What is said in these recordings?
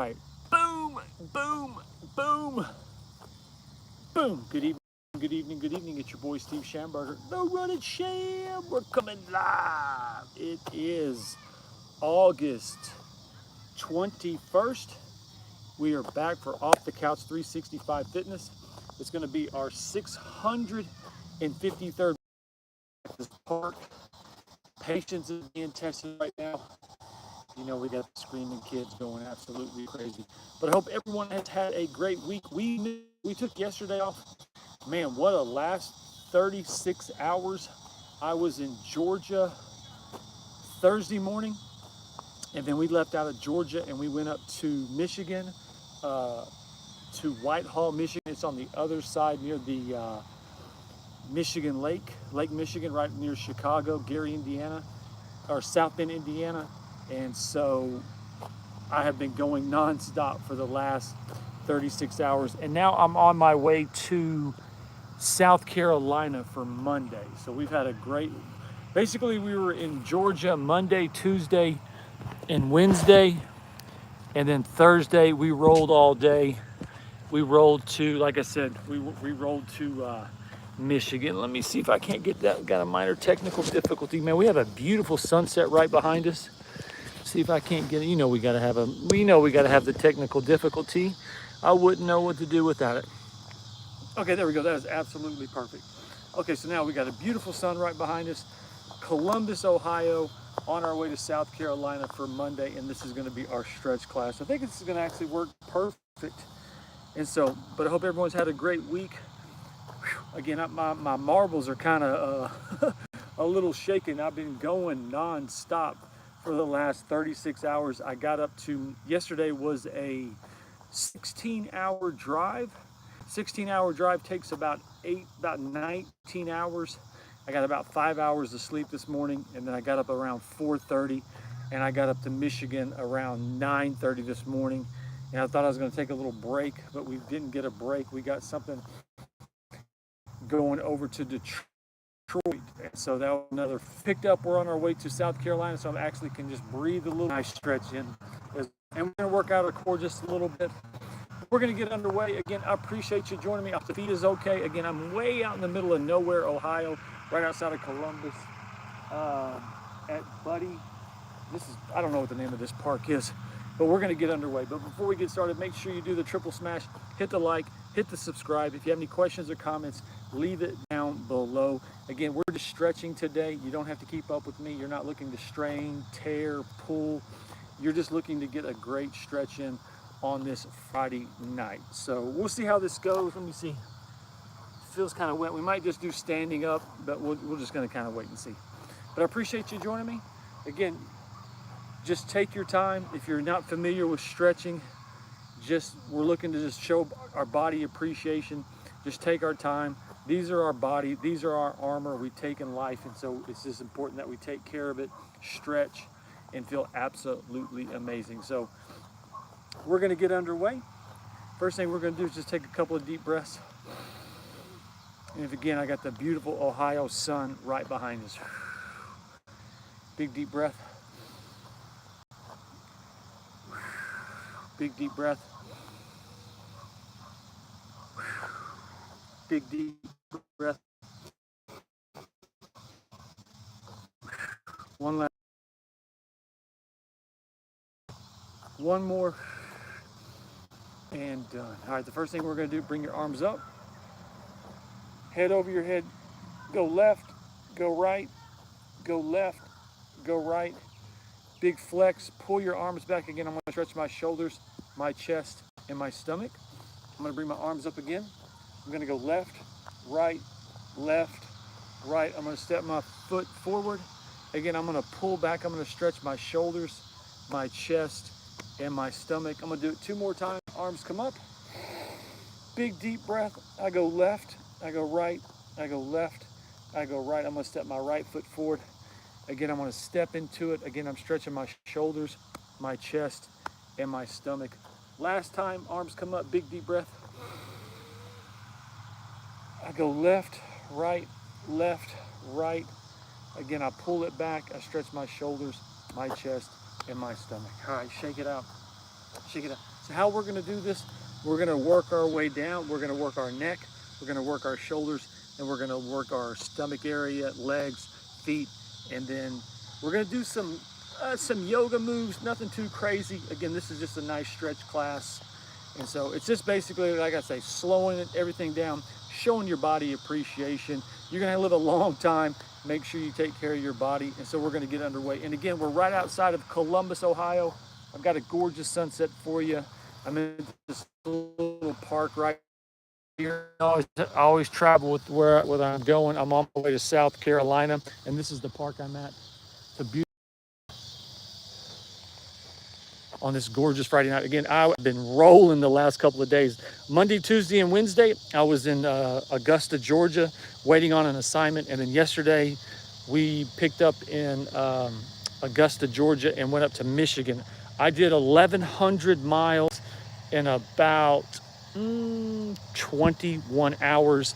right. Boom, boom, boom, boom. Good evening, good evening, good evening. It's your boy Steve Schamberger. The Run It Sham. We're coming live. It is August 21st. We are back for Off the Couch 365 Fitness. It's going to be our 653rd park. Patience is being tested right now. You know, we got screaming kids going absolutely crazy. But I hope everyone has had a great week. We took yesterday off. Man, what a last 36 hours. I was in Georgia Thursday morning, and then we left out of Georgia and we went up to Michigan, to Whitehall, Michigan. It's on the other side near the Michigan Lake Michigan, right near Chicago, Gary, Indiana, or South Bend, Indiana. And so I have been going nonstop for the last 36 hours. And now I'm on my way to South Carolina for Monday. So we've had a great, basically we were in Georgia Monday, Tuesday, and Wednesday. And then Thursday we rolled all day. We rolled to, like I said, we rolled to Michigan. Let me see if I can't get that. Got a minor technical difficulty. Man, we have a beautiful sunset right behind us. See if I can't get it. You know we gotta have the technical difficulty. I wouldn't know what to do without it. Okay, there we go. That is absolutely perfect. Okay, so now we got a beautiful sun right behind us. Columbus, Ohio, on our way to South Carolina for Monday, and this is going to be our stretch class. I think this is going to actually work perfect. And so, but I hope everyone's had a great week. Whew. Again, my marbles are kind of a little shaken. I've been going non-stop for the last 36 hours. I got up to, yesterday was a 16-hour drive. 16-hour drive takes about 19 hours. I got about 5 hours of sleep this morning, and then I got up around 4:30, and I got up to Michigan around 9:30 this morning. And I thought I was going to take a little break, but we didn't get a break. We got something going over to Detroit. And so that was another picked up. We're on our way to South Carolina, so I actually can just breathe a little. Nice stretch in. And we're going to work out our core just a little bit. We're going to get underway. Again, I appreciate you joining me. The feet is okay. Again, I'm way out in the middle of nowhere, Ohio, right outside of Columbus, at Buddy. I don't know what the name of this park is, but we're going to get underway. But before we get started, make sure you do the triple smash, hit the like, hit the subscribe. If you have any questions or comments, leave it down below. Again, we're just stretching today. You don't have to keep up with me. You're not looking to strain, tear, pull. You're just looking to get a great stretch in on this Friday night. So we'll see how this goes. Let me see. Feels kind of wet. We might just do standing up, but we're just going to kind of wait and see. But I appreciate you joining me. Again, just take your time. If you're not familiar with stretching, we're looking to just show our body appreciation. Just take our time. These are our body. These are our armor we take in life. And so it's just important that we take care of it, stretch, and feel absolutely amazing. So we're going to get underway. First thing we're going to do is just take a couple of deep breaths. And if again, I got the beautiful Ohio sun right behind us. Big deep breath. Big deep breath. Big deep breath. One last. One more. And done. All right, the first thing we're going to do, bring your arms up. Head over your head. Go left, go right, go left, go right. Big flex. Pull your arms back again. I'm going to stretch my shoulders, my chest, and my stomach. I'm going to bring my arms up again. I'm going to go left, right, left, right. I'm going to step my foot forward. Again, I'm going to pull back. I'm going to stretch my shoulders, my chest, and my stomach. I'm going to do it 2 more times. Arms come up. Big deep breath. I go left, I go right, I go left, I go right. I'm going to step my right foot forward. Again, I'm going to step into it. Again, I'm stretching my shoulders, my chest, and my stomach. Last time, arms come up, big deep breath. I go left, right, right. Again, I pull it back. I stretch my shoulders, my chest, and my stomach. All right, shake it out. Shake it out. So how we're gonna do this, we're gonna work our way down. We're gonna work our neck, we're gonna work our shoulders, and we're gonna work our stomach area, legs, feet, and then we're gonna do some yoga moves, nothing too crazy. Again, this is just a nice stretch class. And so it's just basically, like I say, slowing everything down, showing your body appreciation. You're gonna live a long time. Make sure you take care of your body. And so we're gonna get underway. And again, we're right outside of Columbus, Ohio. I've got a gorgeous sunset for you. I'm in this little park right here. I always travel with where I'm going. I'm on my way to South Carolina, and this is the park I'm at. It's a beautiful on this gorgeous Friday night. Again, I've been rolling the last couple of days. Monday, Tuesday, and Wednesday, I was in Augusta, Georgia, waiting on an assignment. And then yesterday, we picked up in Augusta, Georgia, and went up to Michigan. I did 1,100 miles in about 21 hours.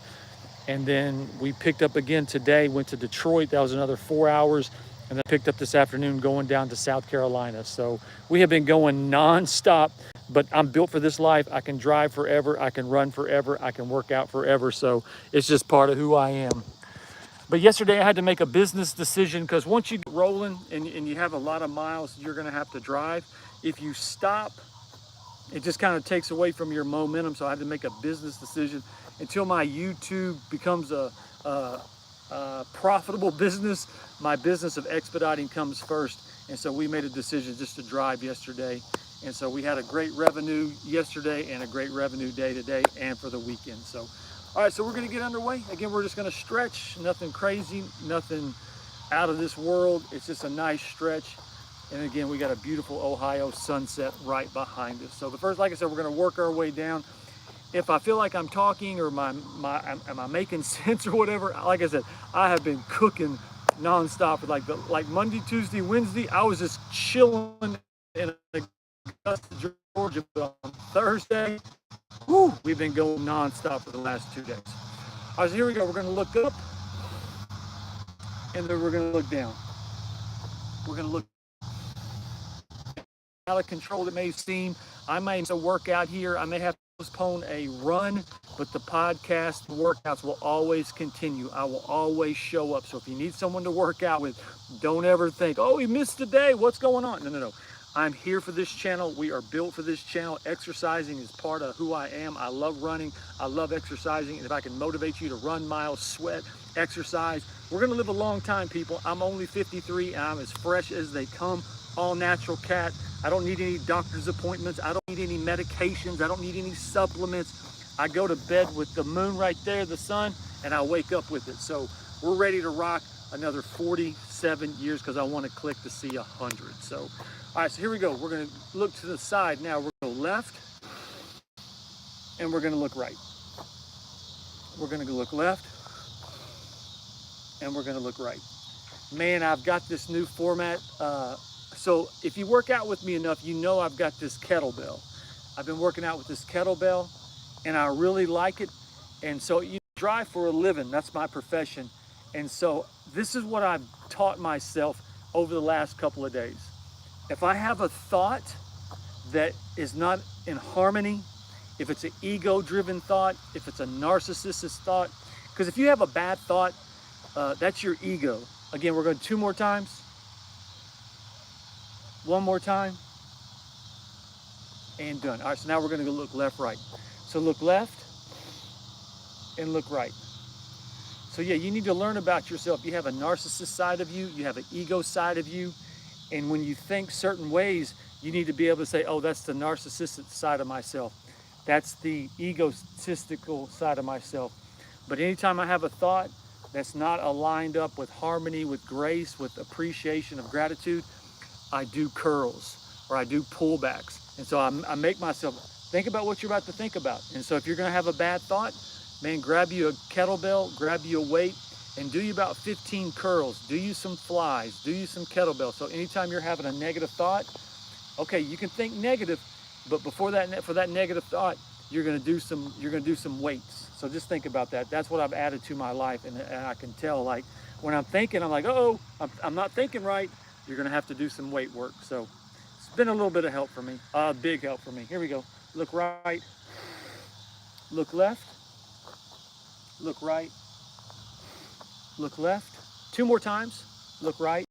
And then we picked up again today, went to Detroit. That was another 4 hours. And then picked up this afternoon going down to South Carolina. So we have been going nonstop, but I'm built for this life. I can drive forever. I can run forever. I can work out forever. So it's just part of who I am. But yesterday I had to make a business decision because once you get rolling and you have a lot of miles you're going to have to drive, if you stop, it just kind of takes away from your momentum. So I had to make a business decision until my YouTube becomes a profitable business. My business of expediting comes first. And so we made a decision just to drive yesterday. And so we had a great revenue yesterday and a great revenue day today and for the weekend. So, all right, so we're going to get underway. Again, we're just going to stretch, nothing crazy, nothing out of this world. It's just a nice stretch. And again, we got a beautiful Ohio sunset right behind us. So the first, like I said, we're going to work our way down. If I feel like I'm talking or am I making sense or whatever, like I said, I have been cooking nonstop. Like Monday, Tuesday, Wednesday, I was just chilling in Augusta, Georgia. But on Thursday, we've been going nonstop for the last 2 days. All right, so here we go. We're going to look up, and then we're going to look down. We're going to look out of control it may seem. I may have to work out here. I may have to postpone a run, but the podcast workouts will always continue. I will always show up. So if you need someone to work out with, don't ever think, oh, he missed a day. What's going on? No. I'm here for this channel. We are built for this channel. Exercising is part of who I am. I love running. I love exercising. And if I can motivate you to run miles, sweat, exercise, we're going to live a long time, people. I'm only 53 and I'm as fresh as they come. All natural cat. I don't need any doctor's appointments. I don't need any medications. I don't need any supplements. I go to bed with the moon right there, the sun, and I wake up with it. So we're ready to rock another 47 years because I want to click to see 100. So, all right, so here we go. We're going to look to the side now. We're going to go left, and we're going to look right. We're going to look left, and we're going to look right. Man, I've got this new format. So if you work out with me enough, you know I've got this kettlebell. I've been working out with this kettlebell, and I really like it. And so you drive for a living. That's my profession. And so this is what I've taught myself over the last couple of days. If I have a thought that is not in harmony, if it's an ego-driven thought, if it's a narcissistic thought, because if you have a bad thought, that's your ego. Again, we're going 2 more times. 1 more time, and done. All right, so now we're going to go look left, right. So look left and look right. So yeah, you need to learn about yourself. You have a narcissist side of you, you have an ego side of you, and when you think certain ways, you need to be able to say, oh, that's the narcissistic side of myself. That's the egotistical side of myself. But anytime I have a thought that's not aligned up with harmony, with grace, with appreciation of gratitude, I do curls or I do pullbacks. And so I make myself think about what you're about to think about. And so if you're going to have a bad thought, man, grab you a kettlebell, grab you a weight, and do you about 15 curls. Do you some flies, do you some kettlebell. So anytime you're having a negative thought, okay, you can think negative, but before that, for that negative thought, you're going to do some weights. So just think about that. That's what I've added to my life. And I can tell, like, when I'm thinking, I'm like, oh, I'm not thinking right. You're going to have to do some weight work. So been a little bit of help for me, big help for me. Here we go. Look right, look left, look right, look left. 2 more times. Look right,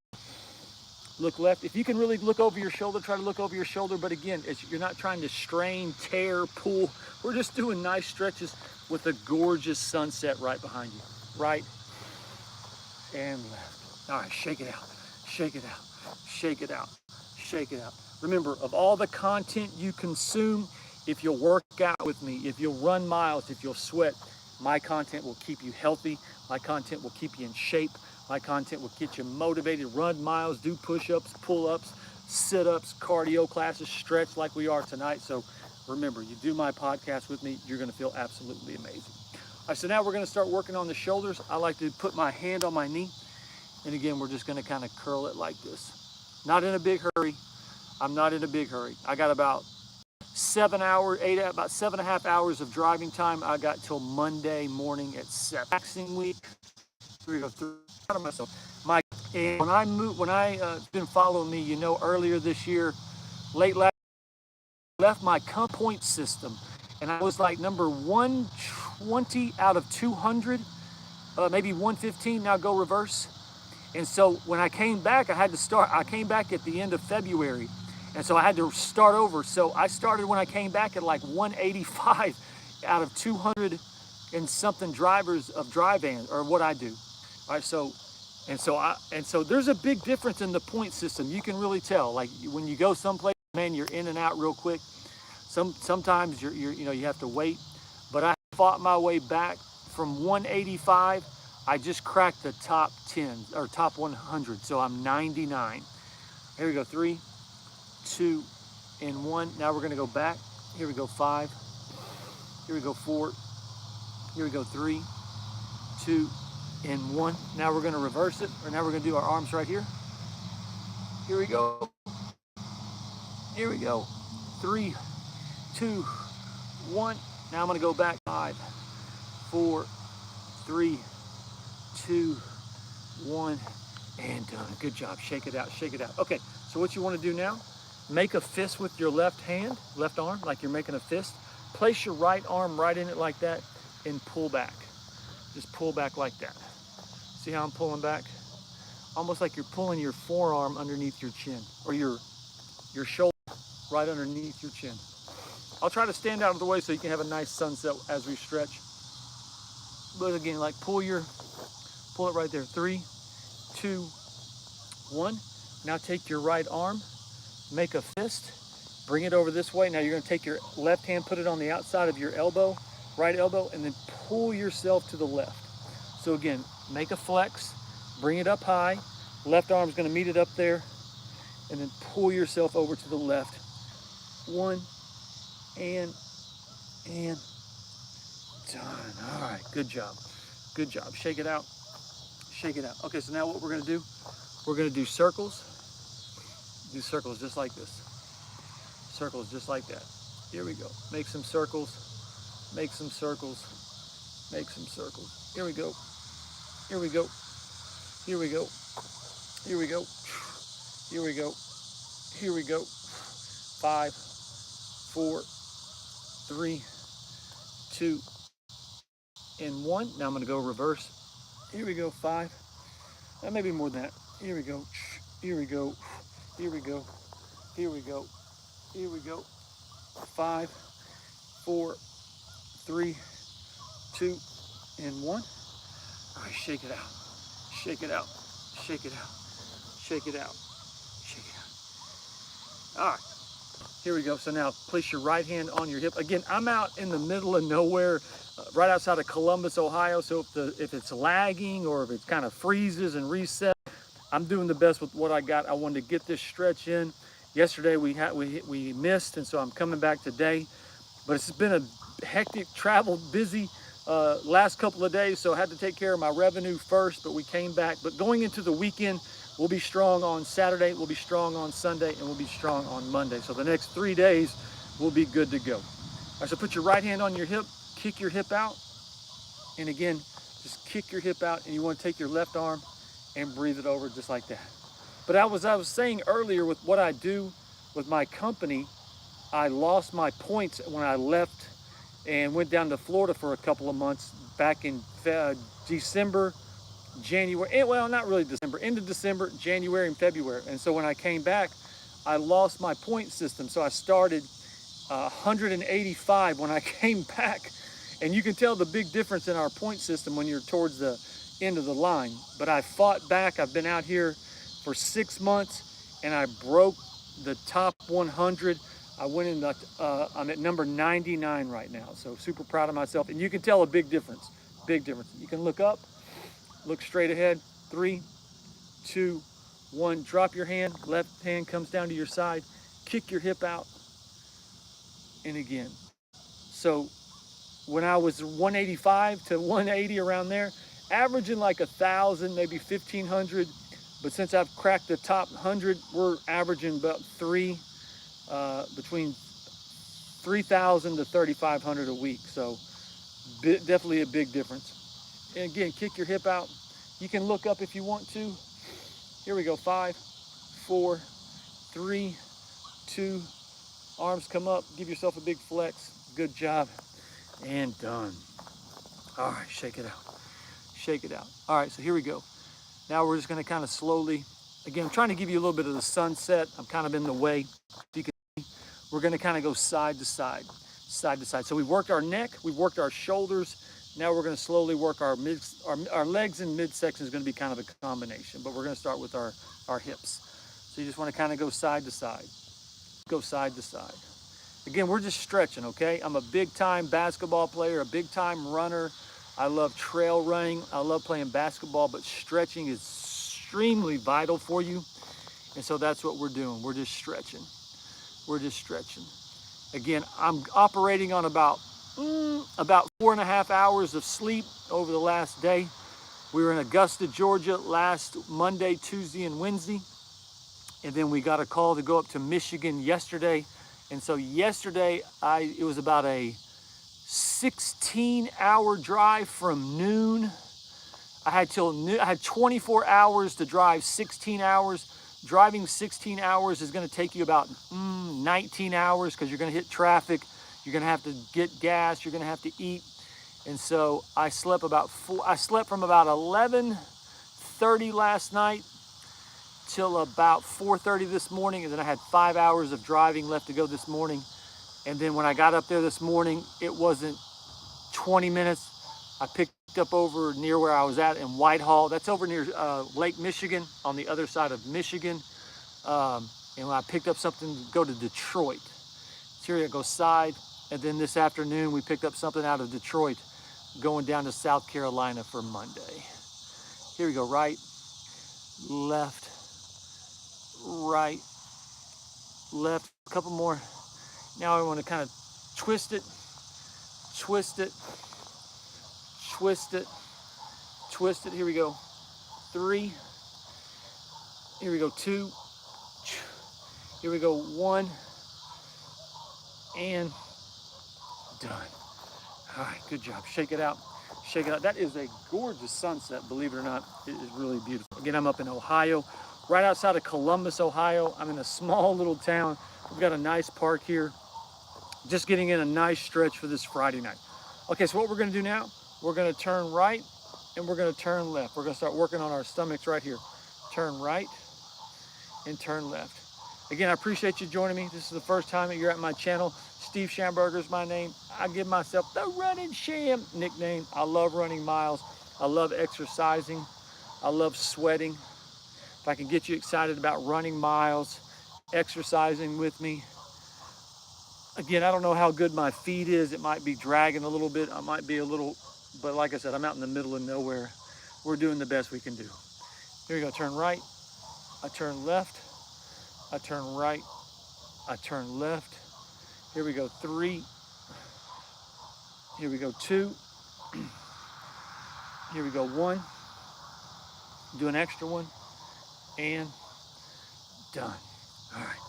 look left. If you can really look over your shoulder, try to look over your shoulder. But again, you're not trying to strain, tear, pull. We're just doing nice stretches with a gorgeous sunset right behind you. Right and left. All right, shake it out, shake it out, shake it out, shake it out. Remember, of all the content you consume, if you'll work out with me, if you'll run miles, if you'll sweat, my content will keep you healthy. My content will keep you in shape. My content will get you motivated. Run miles, do push-ups, pull-ups, sit-ups, cardio classes, stretch like we are tonight. So remember, you do my podcast with me, you're gonna feel absolutely amazing. All right, so now we're gonna start working on the shoulders. I like to put my hand on my knee. And again, we're just gonna kind of curl it like this. Not in a big hurry. I'm not in a big hurry. I got about 7 hours, about 7.5 hours of driving time. I got till Monday morning at 7. Waxing week. Here we go. Out of myself. And when I been following me, you know, earlier this year, late last, left my point system, and I was like number 120 out of 200, maybe 115. Now go reverse. And so when I came back, I came back at the end of February. And so I had to start over. So I started when I came back at like 185 out of 200 and something drivers of dry vans, or what I do. All right, so there's a big difference in the point system. You can really tell. Like when you go someplace, man, you're in and out real quick. Sometimes you have to wait. But I fought my way back from 185. I just cracked the top 10 or top 100. So I'm 99. Here we go. 3, 2, and 1. Now we're gonna go back. Here we go. 5. Here we go. 4. Here we go. 3, 2, and 1. Now we're gonna reverse it, or now we're gonna do our arms right here. Here we go. Here we go. 3, 2, 1. Now I'm gonna go back. 5, 4, 3, 2, 1, and done. Good job. Shake it out. Shake it out. Okay. So what you want to do now? Make a fist with your left hand, left arm, like you're making a fist. Place your right arm right in it like that, and pull back. Just pull back like that. See how I'm pulling back? Almost like you're pulling your forearm underneath your chin, or your shoulder right underneath your chin. I'll try to stand out of the way so you can have a nice sunset as we stretch. But again, like pull it right there. 3, 2, 1. Now take your right arm, make a fist, bring it over this way. Now you're going to take your left hand, put it on the outside of your elbow, right elbow, and then pull yourself to the left. So again, make a flex, bring it up high. Left arm's going to meet it up there, and then pull yourself over to the left. 1, and done. All right, good job. Good job. Shake it out. Shake it out. Okay, so now what we're going to do, we're going to do circles. Do circles just like this. Circles just like that. Here we go. Make some circles. Make some circles. Make some circles. Here we go. Here we go. Here we go. Here we go. Here we go. Here we go. 5, 4, 3, 2, and 1. Now I'm going to go reverse. Here we go. 5. Maybe more than that. Here we go. Here we go. Here we go. Here we go. Here we go. 5, 4, 3, 2, and 1. All right, shake it out. Shake it out. Shake it out. Shake it out. Shake it out. All right. Here we go. So now place your right hand on your hip. Again, I'm out in the middle of nowhere, right outside of Columbus, Ohio. So if it's lagging or if it kind of freezes and resets, I'm doing the best with what I got. I wanted to get this stretch in. Yesterday we missed, and so I'm coming back today. But it's been a hectic, travel, busy last couple of days, so I had to take care of my revenue first, but we came back. But going into the weekend, we'll be strong on Saturday, we'll be strong on Sunday, and we'll be strong on Monday. So the next 3 days, we'll be good to go. All right, so put your right hand on your hip, kick your hip out, and again, just kick your hip out, and you want to take your left arm, and breathe it over just like that. But as I was saying earlier, with what I do, with my company, I lost my points when I left and went down to Florida for a couple of months back in December, January, well, not really December, end of December, January and February. And so when I came back, I lost my point system. So I started 185 when I came back. And you can tell the big difference in our point system when you're towards the end of the line. But I fought back. I've been out here for 6 months and I broke the top 100. I went in the, I'm at number 99 right now. So super proud of myself. And you can tell a big difference, big difference. You can look up, look straight ahead. 3, 2, 1. Drop your hand. Left hand comes down to your side. Kick your hip out. And again. So when I was 185 to 180 around there, averaging like 1,000, maybe 1,500. But since I've cracked the top 100, we're averaging about between 3,000 to 3,500 a week. So definitely a big difference. And again, kick your hip out. You can look up if you want to. Here we go. 5, 4, 3, 2. Arms come up. Give yourself a big flex. Good job. And done. All right, shake it out. Shake it out. All right, so here we go. Now we're just going to kind of slowly, again, I'm trying to give you a little bit of the sunset. I'm kind of in the way. You can see, we're going to kind of go side to side, side to side. So we worked our neck, we worked our shoulders. Now we're going to slowly work our legs and midsection is going to be kind of a combination, but we're going to start with our hips. So you just want to kind of go side to side, go side to side. Again, we're just stretching, okay? I'm a big-time basketball player, a big-time runner. I love trail running. I love playing basketball, but stretching is extremely vital for you. And so that's what we're doing. We're just stretching. We're just stretching. Again, I'm operating on about 4.5 hours of sleep over the last day. We were in Augusta, Georgia last Monday, Tuesday, and Wednesday. And then we got a call to go up to Michigan yesterday. And so yesterday, it was about a 16-hour drive from noon. I had 24 hours to drive 16 hours. Driving 16 hours is going to take you about 19 hours because you're going to hit traffic. You're going to have to get gas. You're going to have to eat. And so I slept from about 11:30 last night till about 4:30 this morning, and then I had 5 hours of driving left to go this morning. And then when I got up there this morning, it wasn't 20 minutes. I picked up over near where I was at in Whitehall. That's over near Lake Michigan, on the other side of Michigan. And when I picked up something to go to Detroit. So here I go side, and then this afternoon we picked up something out of Detroit, going down to South Carolina for Monday. Here we go, right, left, right, left, a couple more. Now I want to kind of twist it, twist it, twist it, twist it. Here we go. 3. Here we go. 2. Here we go. 1. And done. All right, good job. Shake it out. Shake it out. That is a gorgeous sunset, believe it or not. It is really beautiful. Again, I'm up in Ohio, right outside of Columbus, Ohio. I'm in a small little town. We've got a nice park here. Just getting in a nice stretch for this Friday night. Okay, so what we're going to do now, we're going to turn right and we're going to turn left. We're going to start working on our stomachs right here. Turn right and turn left. Again, I appreciate you joining me. This is the first time that you're at my channel. Steve Schamberger is my name. I give myself the Running Sham nickname. I love running miles. I love exercising. I love sweating. If I can get you excited about running miles, exercising with me. Again, I don't know how good my feet is. It might be dragging a little bit. I might be a little, but like I said, I'm out in the middle of nowhere. We're doing the best we can do. Here we go, turn right, I turn left, I turn right, I turn left. Here we go, 3. Here we go, 2. Here we go, 1. Do an extra one, and done. All right.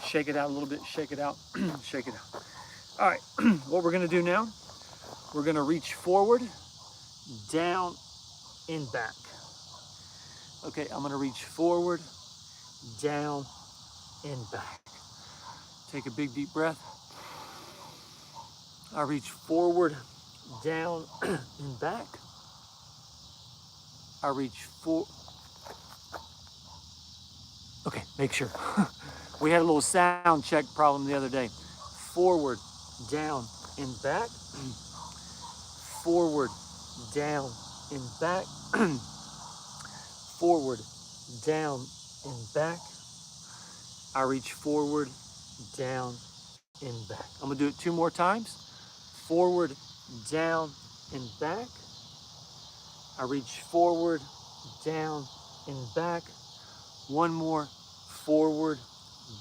Shake it out a little bit, shake it out, shake it out. All right, what we're gonna do now, we're gonna reach forward, down, and back. Okay, I'm gonna reach forward, down, and back. Take a big deep breath. I reach forward, down, and back. I reach forward. Okay, make sure. We had a little sound check problem the other day. Forward, down, and back. Forward, down, and back. Forward, down, and back. I reach forward, down, and back. I'm gonna do it 2 more times. Forward, down, and back. I reach forward, down, and back. 1 more. Forward,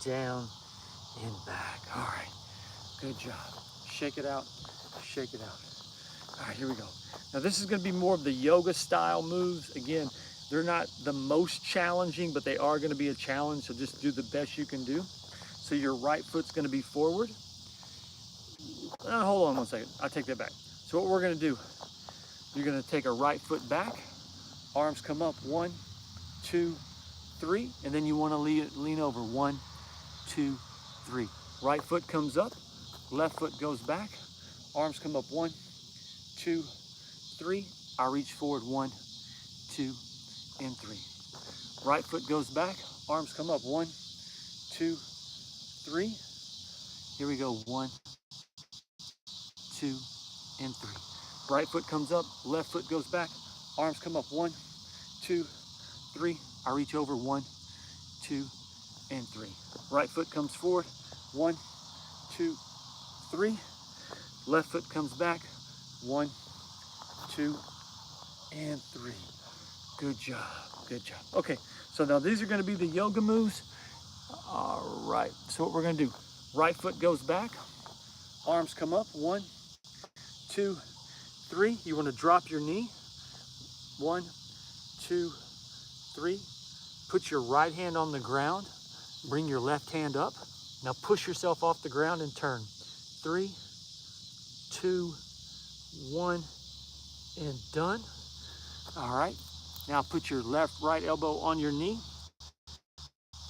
down, and back. All right, good job. Shake it out, shake it out. All right, here we go. Now this is gonna be more of the yoga style moves. Again, they're not the most challenging, but they are gonna be a challenge, so just do the best you can do. So your right foot's gonna be forward. Hold on 1 second, I'll take that back. So what we're gonna do, you're gonna take a right foot back, arms come up, 1, 2, 3, and then you wanna lean over, 1, 2, 3. Right foot comes up, left foot goes back, arms come up, 1, 2, 3. I reach forward, 1, 2, and 3. Right foot goes back, arms come up, 1, 2, 3. Here we go, 1, 2, and 3. Right foot comes up, left foot goes back, arms come up, 1, 2, 3. I reach over, 1, 2, and 3. Right foot comes forward, 1, 2, 3. Left foot comes back, 1, 2, and 3. Good job, good job. Okay, so now these are gonna be the yoga moves. All right, so what we're gonna do, right foot goes back, arms come up, 1, 2, 3. You wanna drop your knee, 1, 2, 3. Put your right hand on the ground, bring your left hand up. Now push yourself off the ground and turn. 3, 2, 1, and done. All right, now put your right elbow on your knee,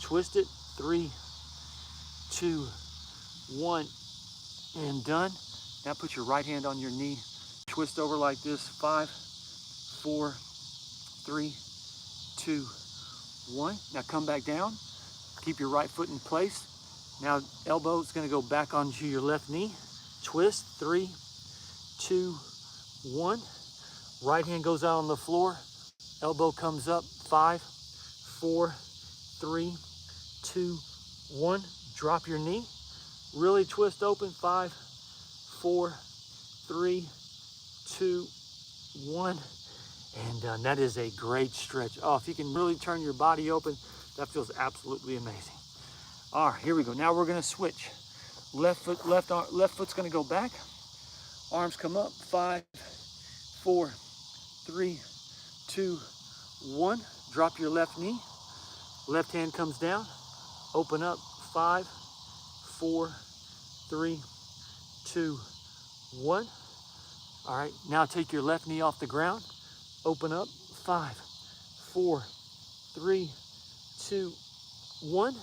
twist it, 3, 2, 1, and done. Now put your right hand on your knee, twist over like this, 5, 4, 3, 2, 1. Now come back down, keep your right foot in place. Now elbow is gonna go back onto your left knee, twist, 3, 2, 1. Right hand goes out on the floor, elbow comes up, 5, 4, 3, 2, 1. Drop your knee, really twist open, 5, 4, 3, 2, 1, and done. That is a great stretch. Oh, if you can really turn your body open, that feels absolutely amazing. All right, here we go. Now we're gonna switch. Left foot's gonna go back, arms come up, 5, 4, 3, 2, 1. Drop your left knee, left hand comes down, open up, 5, 4, 3, 2, 1. All right, now take your left knee off the ground, open up, 5, 4, 3, 2, 1.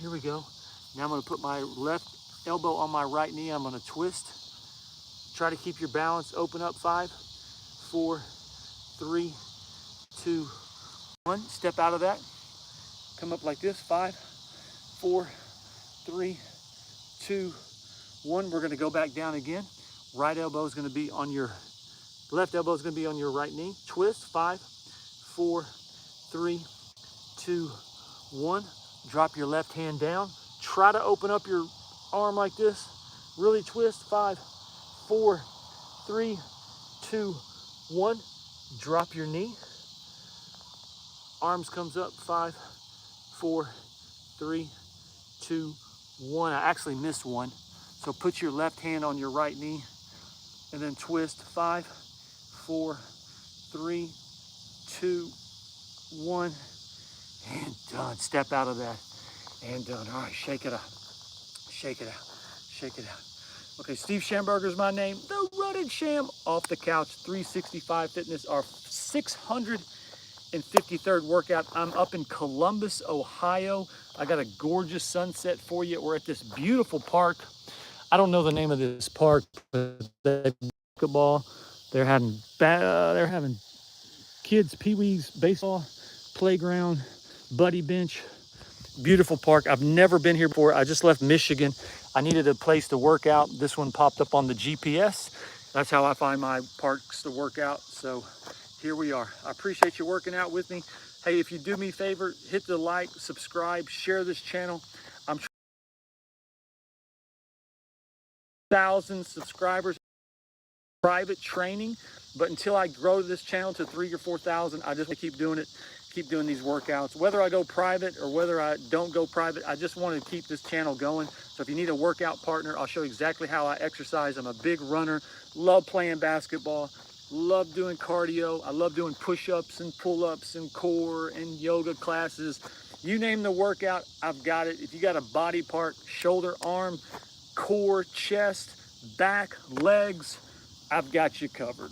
Here we go. Now I'm gonna put my left elbow on my right knee, I'm gonna twist. Try to keep your balance, open up, 5, 4, 3, 2, 1. Step out of that, come up like this, 5, 4, 3, 2, 1. We're gonna go back down again. Right elbow is gonna be on your, left elbow is gonna be on your right knee. Twist, 5, 4, 3, 2, 1. Drop your left hand down. Try to open up your arm like this. Really twist, 5, 4, 3, 2, 1. Drop your knee. Arms comes up, 5, 4, 3, 2, 1. I actually missed one. So put your left hand on your right knee and then twist, 5, 4, 3, 2, 1, and done. Step out of that and done. All right, shake it out, shake it out, shake it out. Okay, Steve Schamberger is my name. The Rutted Sham, off the couch, 365 Fitness, our 600 153rd workout. I'm up in Columbus, Ohio. I got a gorgeous sunset for you. We're at this beautiful park. I don't know the name of this park, but they're basketball. They're having kids, pee-wees, baseball, playground, buddy bench. Beautiful park. I've never been here before. I just left Michigan. I needed a place to work out. This one popped up on the GPS. That's how I find my parks to work out. So here we are. I appreciate you working out with me. Hey, if you do me a favor, hit the like, subscribe, share this channel. I'm 1,000 subscribers. Private training, but until I grow this channel to 3,000 or 4,000, I just want to keep doing it, keep doing these workouts. Whether I go private or whether I don't go private, I just want to keep this channel going. So if you need a workout partner, I'll show you exactly how I exercise. I'm a big runner, love playing basketball, love doing cardio. I love doing push-ups and pull-ups and core and yoga classes. You name the workout, I've got it. If you got a body part, shoulder, arm, core, chest, back, legs, I've got you covered.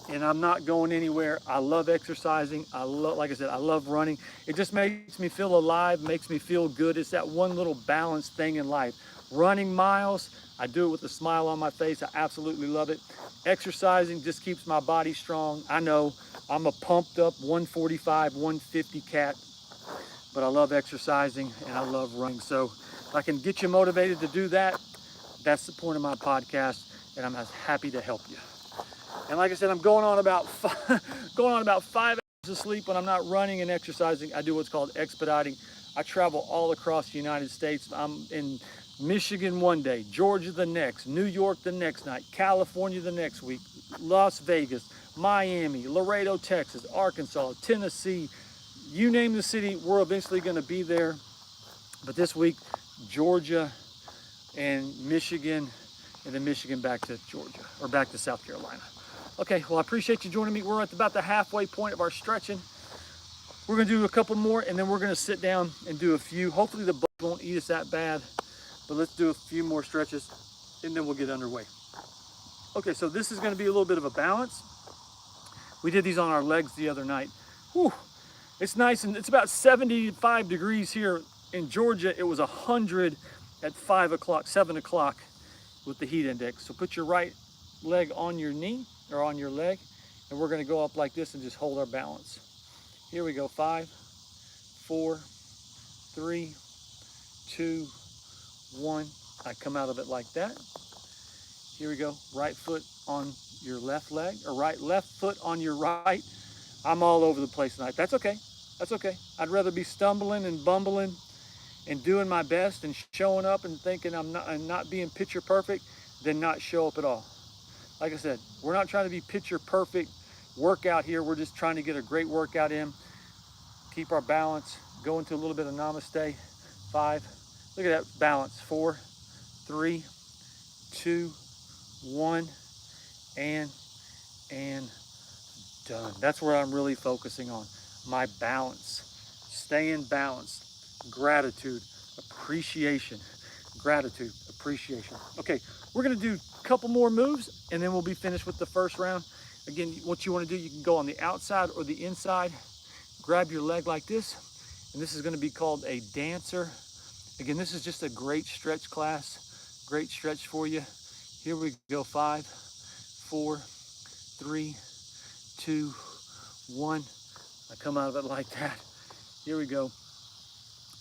And I'm not going anywhere. I love exercising. Like I said, I love running. It just makes me feel alive, makes me feel good. It's that one little balanced thing in life. Running miles, I do it with a smile on my face. I absolutely love it. Exercising just keeps my body strong. I know I'm a pumped up 145, 150 cat, but I love exercising and I love running. So if I can get you motivated to do that, that's the point of my podcast, and I'm as happy to help you. And like I said, I'm going on about 5 hours of sleep when I'm not running and exercising. I do what's called expediting. I travel all across the United States. I'm in Michigan one day, Georgia the next, New York the next night, California the next week, Las Vegas, Miami, Laredo, Texas, Arkansas, Tennessee. You name the city, we're eventually going to be there. But this week, Georgia and Michigan, and then Michigan back to Georgia, or back to South Carolina. Okay, well, I appreciate you joining me. We're at about the halfway point of our stretching. We're gonna do a couple more, and then we're gonna sit down and do a few. Hopefully the bugs won't eat us that bad, but let's do a few more stretches, and then we'll get underway. Okay, so this is gonna be a little bit of a balance. We did these on our legs the other night. Whew, it's nice, and it's about 75 degrees here. In Georgia, it was 100 at 5 o'clock, 7 o'clock with the heat index. So put your right leg on your knee or on your leg, and we're gonna go up like this and just hold our balance. Here we go, 5, 4, 3, 2, 1. I come out of it like that. Here we go, right foot on your left leg, or left foot on your right. I'm all over the place tonight. That's okay, that's okay. I'd rather be stumbling and bumbling and doing my best and showing up and thinking I'm not being picture perfect than not show up at all. Like I said, we're not trying to be picture perfect workout here. We're just trying to get a great workout in, keep our balance, go into a little bit of namaste. 5, look at that balance, 4, 3, 2, 1, and done. That's where I'm really focusing on, my balance, staying balanced, gratitude, appreciation, gratitude, appreciation. Okay, we're gonna do a couple more moves and then we'll be finished with the first round. Again, what you wanna do, you can go on the outside or the inside, grab your leg like this, and this is gonna be called a dancer. Again, this is just a great stretch class, great stretch for you. Here we go, 5, 4, 3, 2, 1. I come out of it like that. Here we go.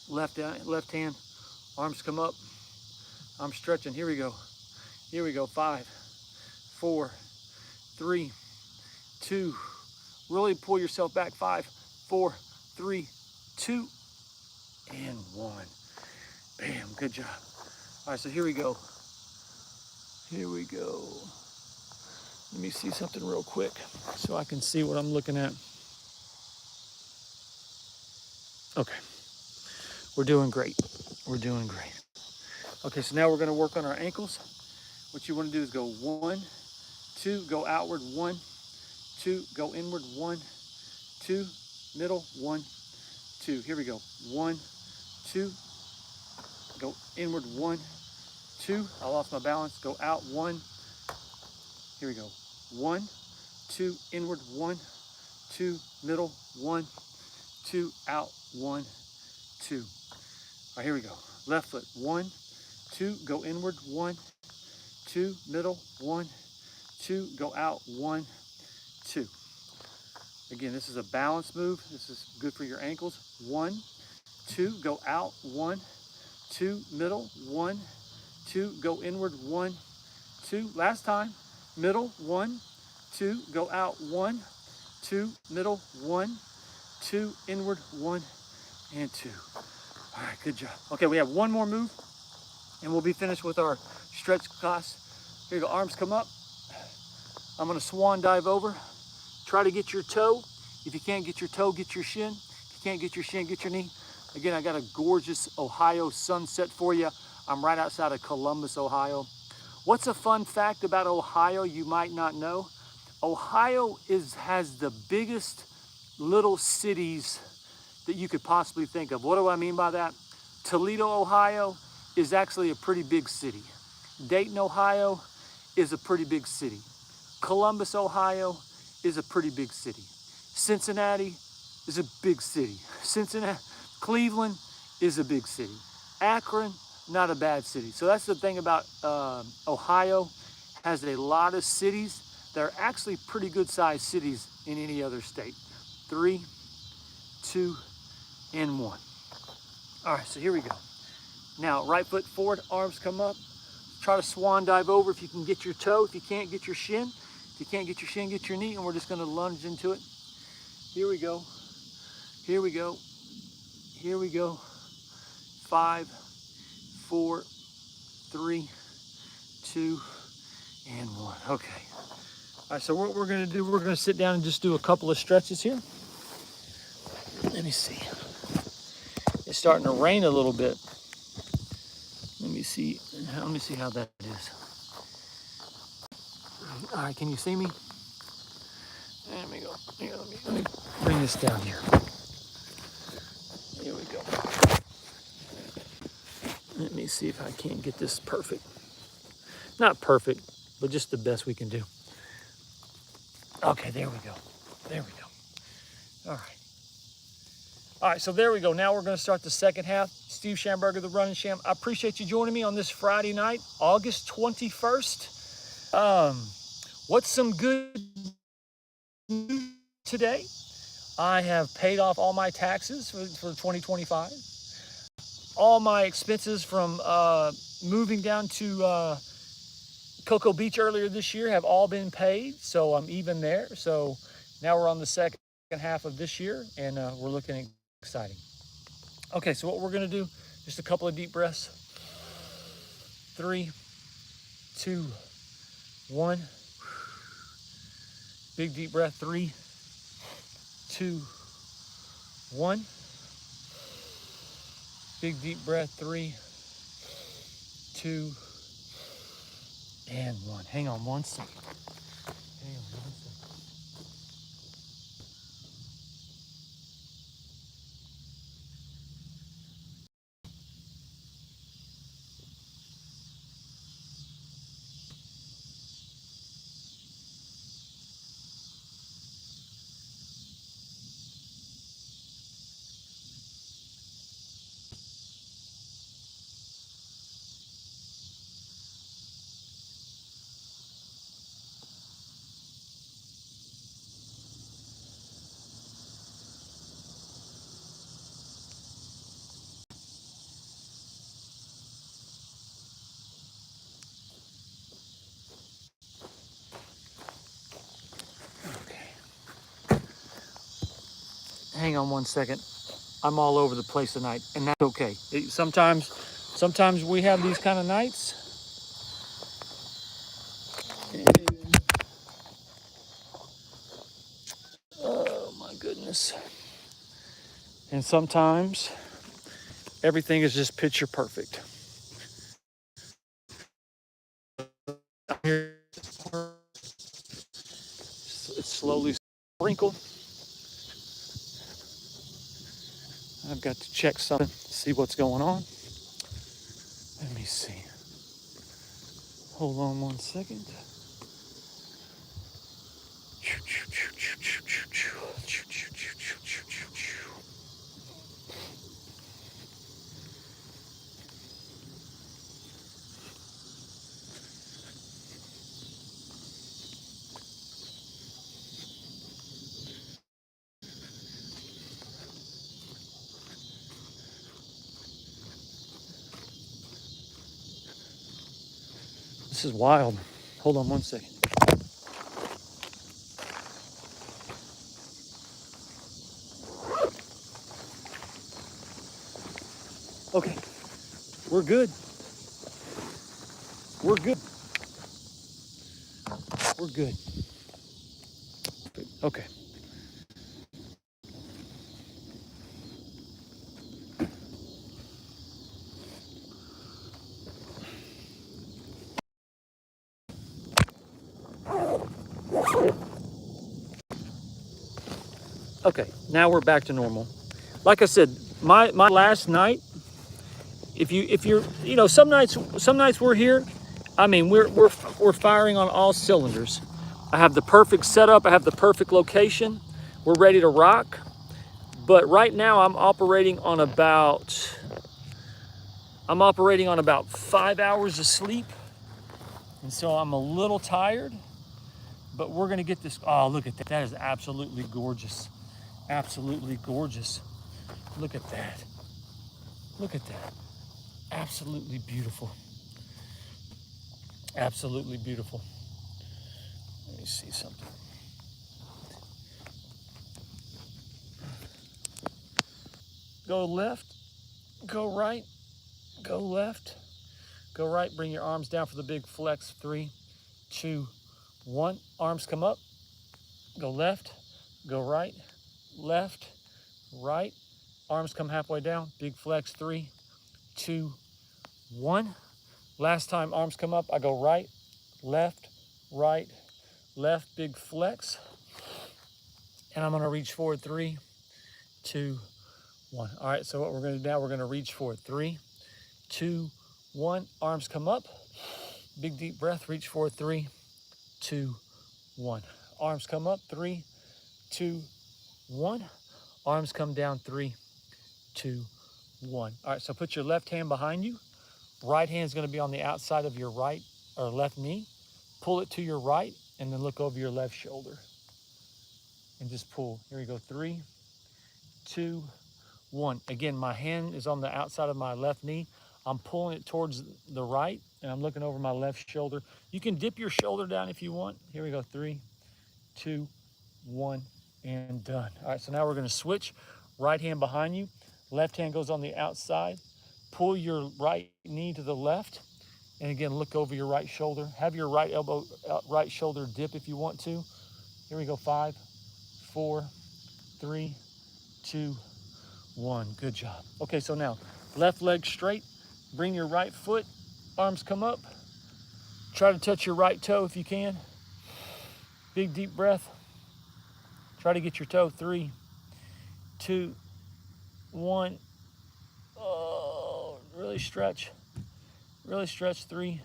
Left hand, arms come up. I'm stretching. Here we go. Here we go. 5, 4, 3, 2. Really pull yourself back. 5, 4, 3, 2, and 1. Bam. Good job. All right, so here we go. Here we go. Let me see something real quick so I can see what I'm looking at. Okay. We're doing great. We're doing great. Okay, so now we're going to work on our ankles. What you want to do is go 1, 2, go outward, 1, 2, go inward, 1, 2, middle, 1, 2. Here we go. 1, 2, go inward, 1, 2. I lost my balance. Go out, 1. Here we go. 1, 2, inward, 1, 2, middle, 1, 2, out, 1, 2. All right, here we go. Left foot, 1, 2, go inward, 1, 2, middle, 1, 2, go out, 1, 2. Again, this is a balance move. This is good for your ankles. 1, 2, go out, 1, 2, middle, 1, 2, go inward, 1, 2. Last time, middle, 1, 2, go out, 1, 2, middle, 1, 2, inward, 1, and 2. All right, good job. Okay, we have one more move, and we'll be finished with our stretch class. Here you go, arms come up. I'm gonna swan dive over. Try to get your toe. If you can't get your toe, get your shin. If you can't get your shin, get your knee. Again, I got a gorgeous Ohio sunset for you. I'm right outside of Columbus, Ohio. What's a fun fact about Ohio you might not know? Ohio has the biggest little cities that you could possibly think of. What do I mean by that? Toledo, Ohio is actually a pretty big city. Dayton, Ohio is a pretty big city. Columbus, Ohio is a pretty big city. Cincinnati is a big city. Cleveland is a big city. Akron, not a bad city. So that's the thing about Ohio, has a lot of cities that are actually pretty good sized cities in any other state. 3, 2, and 1. All right, so here we go. Now, right foot forward, arms come up. Try to swan dive over if you can get your toe. If you can't, get your shin. If you can't get your shin, get your knee, and we're just gonna lunge into it. Here we go. Here we go. Here we go. 5, 4, 3, 2, and 1. Okay. All right, so what we're gonna do, we're gonna sit down and just do a couple of stretches here. Let me see. It's starting to rain a little bit. Let me see how that is. All right, can you see me? There we go. Here, let me bring this down here. Here we go. Let me see if I can't get this perfect. Not perfect, but just the best we can do. Okay, there we go. There we go. All right. All right, so there we go. Now we're going to start the second half. Steve Schamberger, the Running Sham. I appreciate you joining me on this Friday night, August 21st. What's some good news today? I have paid off all my taxes for 2025. All my expenses from moving down to Cocoa Beach earlier this year have all been paid, so I'm even there. So now we're on the second half of this year, and we're looking exciting. Okay, so what we're gonna do, just a couple of deep breaths. 3, 2, 1. Big deep breath. 3, 2, 1. Big deep breath. 3, 2, and 1. Hang on one second. Hang on one second. Hang on one second. I'm all over the place tonight, and that's okay. Sometimes we have these kind of nights. Oh my goodness. And sometimes everything is just picture perfect. It's slowly sprinkled. I've got to check something, see what's going on. Let me see. Hold on one second. This is wild. Hold on one second. Okay, we're good. We're good. We're good. Okay. Okay, now we're back to normal. Like I said, my last night, if you're some nights we're here. I mean, we're firing on all cylinders. I have the perfect setup. I have the perfect location. We're ready to rock. But right now I'm operating on about 5 hours of sleep. And so I'm a little tired, but we're gonna get this. Oh, look at that. That is absolutely gorgeous. Absolutely gorgeous. Look at that. Look at that. Absolutely beautiful. Absolutely beautiful. Let me see something. Go left, go right, go left, go right. Bring your arms down for the big flex. 3, 2, 1. Arms come up. Go left, go right, left, right. Arms come halfway down. Big flex. 3, 2, 1. Last time arms come up, I go right, left, big flex. And I'm gonna reach forward. 3, 2, 1. All right, so what we're gonna do now, we're gonna reach forward. 3, 2, 1. Arms come up. Big deep breath, reach forward. 3, 2, 1. Arms come up. 3, 2, 1. Arms come down. 3, 2, 1. All right, so put your left hand behind you. Right hand is gonna be on the outside of your right or left knee. Pull it to your right and then look over your left shoulder. And just pull. Here we go. 3, 2, 1. Again, my hand is on the outside of my left knee. I'm pulling it towards the right and I'm looking over my left shoulder. You can dip your shoulder down if you want. Here we go. 3, 2, 1, and done. All right, so now we're gonna switch. Right hand behind you. Left hand goes on the outside. Pull your right knee to the left. And again, look over your right shoulder. Have your right elbow, right shoulder dip if you want to. Here we go. 5, 4, 3, 2, 1. Good job. Okay, so now left leg straight. Bring your right foot. Arms come up. Try to touch your right toe if you can. Big deep breath. Try to get your toe. 3, 2, 1. Oh, really stretch. Really stretch. 3,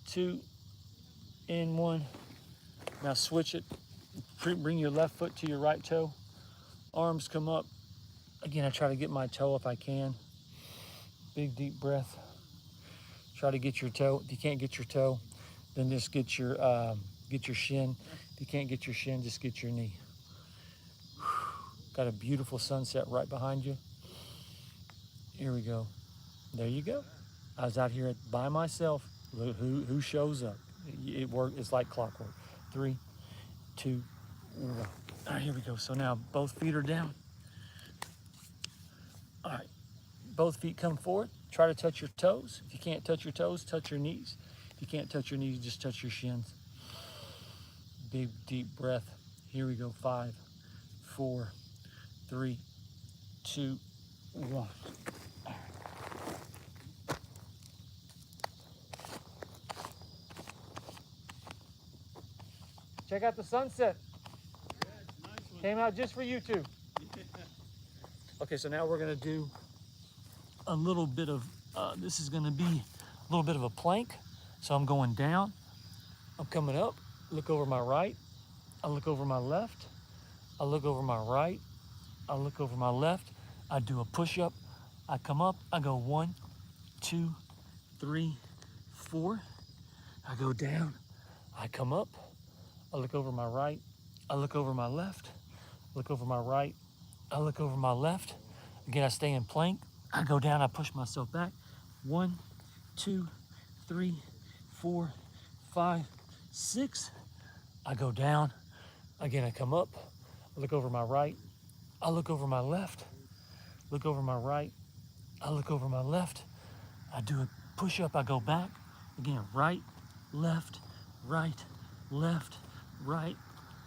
2, and 1. Now switch it. Bring your left foot to your right toe. Arms come up. Again, I try to get my toe if I can. Big deep breath. Try to get your toe. If you can't get your toe, then just get your shin. If you can't get your shin, just get your knee. Got a beautiful sunset right behind you. Here we go. There you go. I was out here by myself. Who shows up? It worked. It's like clockwork. 3, 2, 1. All right, here we go. So now both feet are down. All right, both feet come forward. Try to touch your toes. If you can't touch your toes, touch your knees. If you can't touch your knees, just touch your shins. Big deep breath. Here we go. 5, 4, 3, 2, 1. Check out the sunset. Yeah, it's a nice one. Came out just for you two. Okay, so now we're gonna do a little bit of, this is gonna be a little bit of a plank. So I'm going down, I'm coming up, look over my right, I look over my left, I look over my right, I look over my left, I do a push-up, I come up, I go 1, 2, 3, 4, I go down, I come up, I look over my right, I look over my left, look over my right, I look over my left. Again, I stay in plank. I go down, I push myself back. 1, 2, 3, 4, 5, 6. I go down. Again, I come up. I look over my right. I look over my left. Look over my right. I look over my left. I do a push up. I go back. Again, right, left, right, left, right,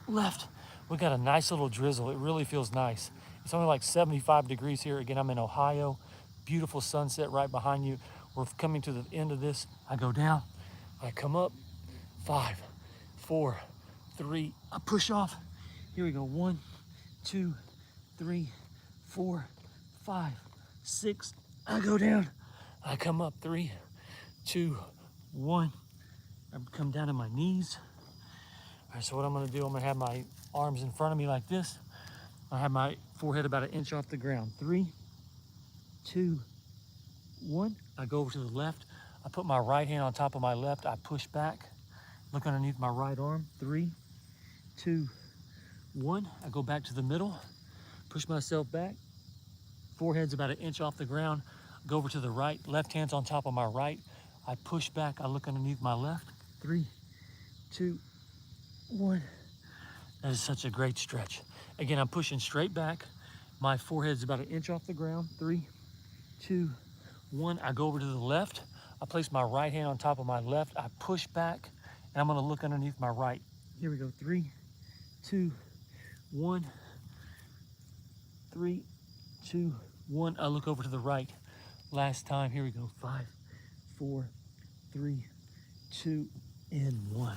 left. We got a nice little drizzle. It really feels nice. It's only like 75 degrees here. Again, I'm in Ohio. Beautiful sunset right behind you. We're coming to the end of this. I go down. I come up. 5, 4, 3. I push off. Here we go. 1, 2, 3, 4, 5, 6. I go down. I come up. 3, 2, 1. I come down to my knees. All right, so what I'm gonna do, I'm gonna have my arms in front of me like this. I have my forehead about 1 inch off the ground. 3, 2, 1. I go over to the left. I put my right hand on top of my left. I push back. Look underneath my right arm. 3, 2, 1. I go back to the middle. Push myself back. Forehead's about 1 inch off the ground. Go over to the right. Left hand's on top of my right. I push back. I look underneath my left. 3, 2, 1. That is such a great stretch. Again, I'm pushing straight back. My forehead's about 1 inch off the ground. 3, 2, 1. I go over to the left. I place my right hand on top of my left. I push back, and I'm gonna look underneath my right. Here we go. 3, 2, 1. 3, 2, 1. I look over to the right. Last time. Here we go. 5, 4, 3, 2, and 1.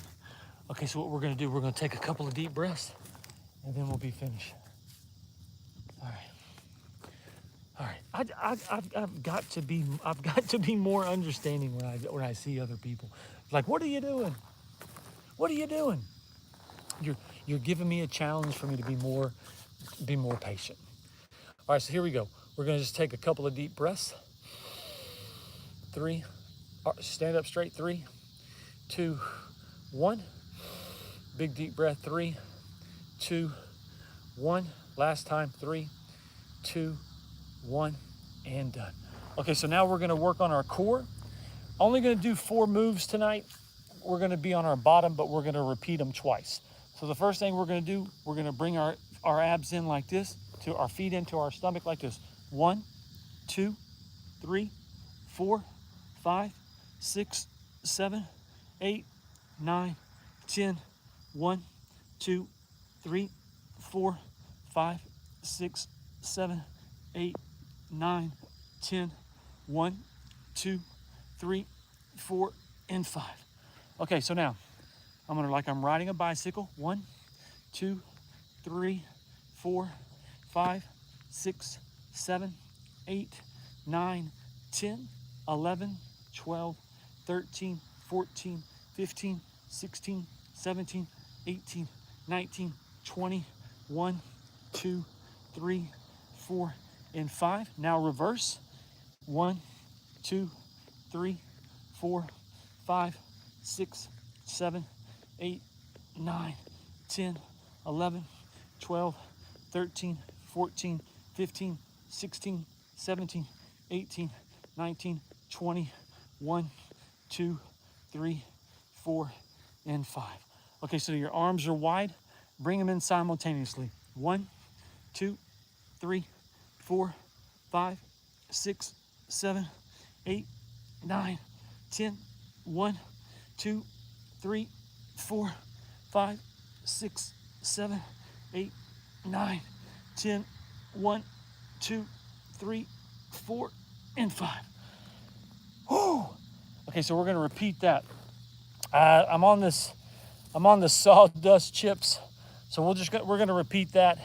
Okay, so what we're gonna do, we're gonna take a couple of deep breaths, and then we'll be finished. All right. All right. I've got to be more understanding when I see other people. Like, what are you doing? What are you doing? You're giving me a challenge for me to be more patient. All right, so here we go. We're gonna just take a couple of deep breaths. 3, stand up straight. 3, 2, 1. Big deep breath. 3, 2, 1. Last time. 3, 2, 1, and done. Okay, so now we're gonna work on our core. Only gonna do 4 moves tonight. We're gonna be on our bottom, but we're gonna repeat them twice. So the first thing we're gonna do, we're gonna bring our abs in like this, to our feet into our stomach like this. 1, 2, 3, 4, 5, 6, 7, 8, 9, 10. 1, 2, 3, 4, 5, 6, 7, 8, 9, 10. 1, 2, 3, 4, and 5. Okay, so now I'm riding a bicycle. 1, 2, 3, 4, 5, 6, 7, 8, 9, 10, 11, 12, 13, 14, 15, 16, 17, 18, 19, 20. 1, 2, 3, 4, and 5. Now reverse. 1, 2, 3, 4, 5, 6, 7, 8, 9, 10, 11, 12, 13, 14, 15, 16, 17, 18, 19, 20. 1, 2, 3, 4, and 5. Okay, so your arms are wide. Bring them in simultaneously. 1, 2, 3, 4, 5, 6, 7, 8, 9, 10. 1, 2, 3, 4, 5, 6, 7, 8, 9, 10. 1, 2, 3, 4, and 5. Whew. Okay, so we're gonna repeat that. I'm on the sawdust chips, so we're gonna repeat that,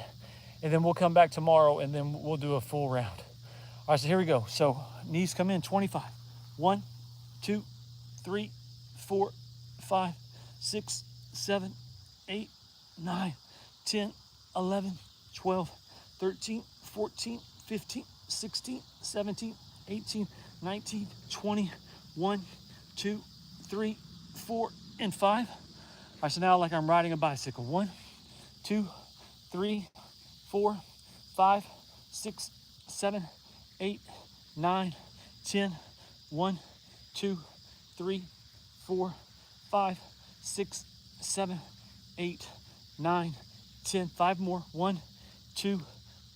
and then we'll come back tomorrow, and then we'll do a full round. All right, so here we go. So knees come in. 25. 1, 2, 3, 4, 5, 6, 7, 8, 9, 10, 11, 12, 13, 14, 15, 16, 17, 18, 19, 20. 1, 2, 3, 4, and 5. All right, so now like I'm riding a bicycle. 1, 2, 3, 4, 5, 6, 7, 8, 9, 10. 1, 2, 3, 4, 5, 6, 7, 8, 9, 10. 5 more. 1, 2,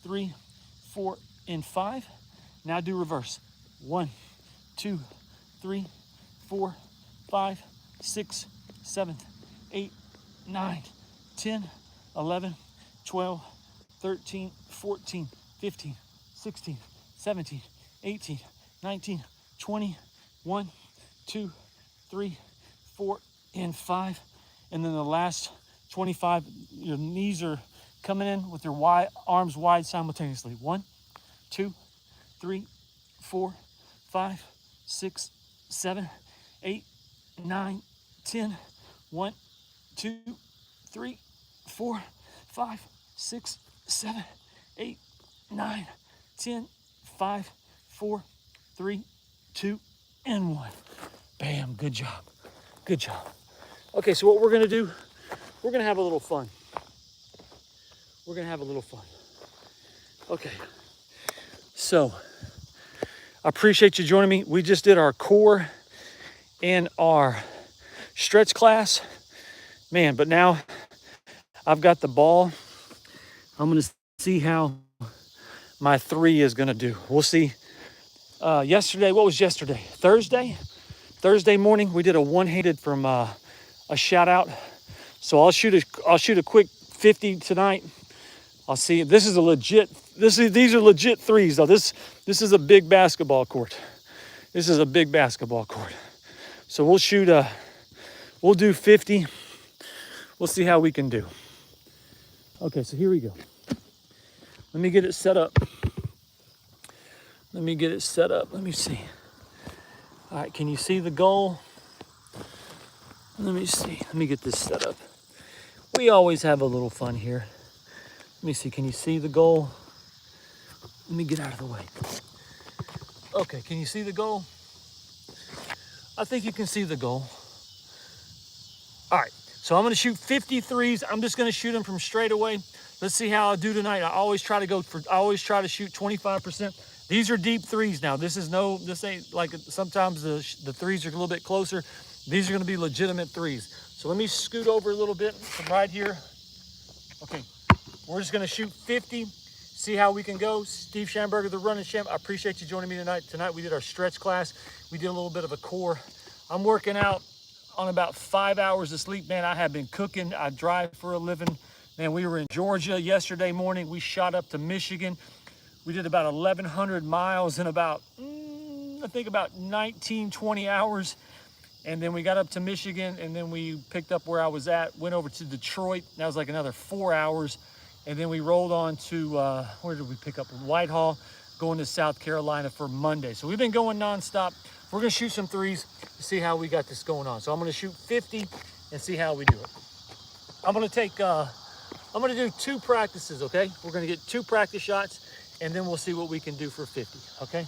3, 4, and 5. Now do reverse. 1, 2, 3, 4, 5, 6, 7, 8, 9, 10, 11, 12, 13, 14, 15, 16, 17, 18, 19, 20, 1, 2, 3, 4, and 5. And then the last 25, your knees are coming in with your wide, arms wide simultaneously. 1, 2, 3, 4, 5, 6, 7, 8, 9, 10. 1, 2, 3, 4, 5, 6, 7, 8, 9, 10. 5, 4, 3, 2, and 1. Bam, good job. Good job. Okay, so what we're gonna do, we're gonna have a little fun. We're gonna have a little fun. Okay, so I appreciate you joining me. We just did our core and our stretch class. Man, but now I've got the ball. I'm gonna see how my 3 is gonna do. We'll see. Yesterday, what was yesterday? Thursday morning, we did a one-handed from a shout out. So I'll shoot a quick 50 tonight. I'll see. This is a legit. These are legit 3s though. This is a big basketball court. This is a big basketball court. So we'll do 50. We'll see how we can do. Okay, so here we go. Let me get it set up. Let me see. All right, can you see the goal? Let me see. Let me get this set up. We always have a little fun here. Let me see. Can you see the goal? Let me get out of the way. Okay, can you see the goal? I think you can see the goal. All right, so I'm gonna shoot 53s. I'm just gonna shoot them from straight away. Let's see how I do tonight. I always try to shoot 25%. These are deep 3s now. This ain't like sometimes the 3s are a little bit closer. These are gonna be legitimate 3s. So let me scoot over a little bit from right here. Okay, we're just gonna shoot 50, see how we can go. Steve Schamberger, the running champ. I appreciate you joining me tonight. Tonight we did our stretch class. We did a little bit of a core. I'm working out on about 5 hours of sleep, man. I have been cooking. I drive for a living. Man, we were in Georgia yesterday morning. We shot up to Michigan. We did about 1,100 miles in about, I think about 19, 20 hours. And then we got up to Michigan, and then we picked up where I was at, went over to Detroit. That was like another 4 hours. And then we rolled on to, where did we pick up? Whitehall, going to South Carolina for Monday. So we've been going nonstop. We're gonna shoot some 3s to see how we got this going on. So I'm gonna shoot 50 and see how we do it. I'm gonna do 2 practices, okay? We're gonna get 2 practice shots, and then we'll see what we can do for 50, okay?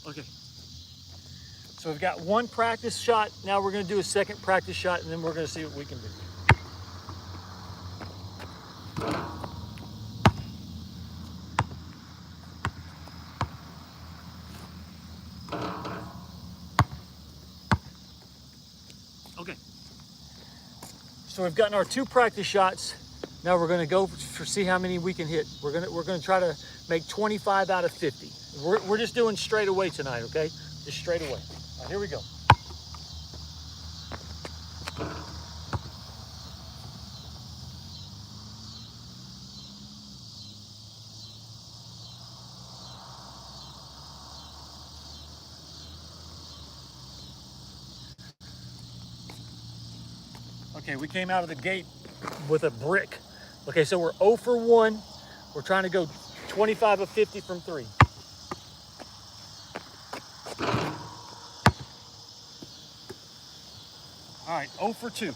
Okay. So we've got 1 practice shot. Now we're gonna do a 2nd practice shot, and then we're gonna see what we can do. Okay. So we've gotten our 2 practice shots. Now we're gonna go see how many we can hit. We're gonna try to make 25 out of 50. We're just doing straight away tonight, okay? Just straight away. All right, here we go. Okay, we came out of the gate with a brick. Okay, so we're 0 for 1. We're trying to go 25 of 50 from 3. All right, 0 for 2.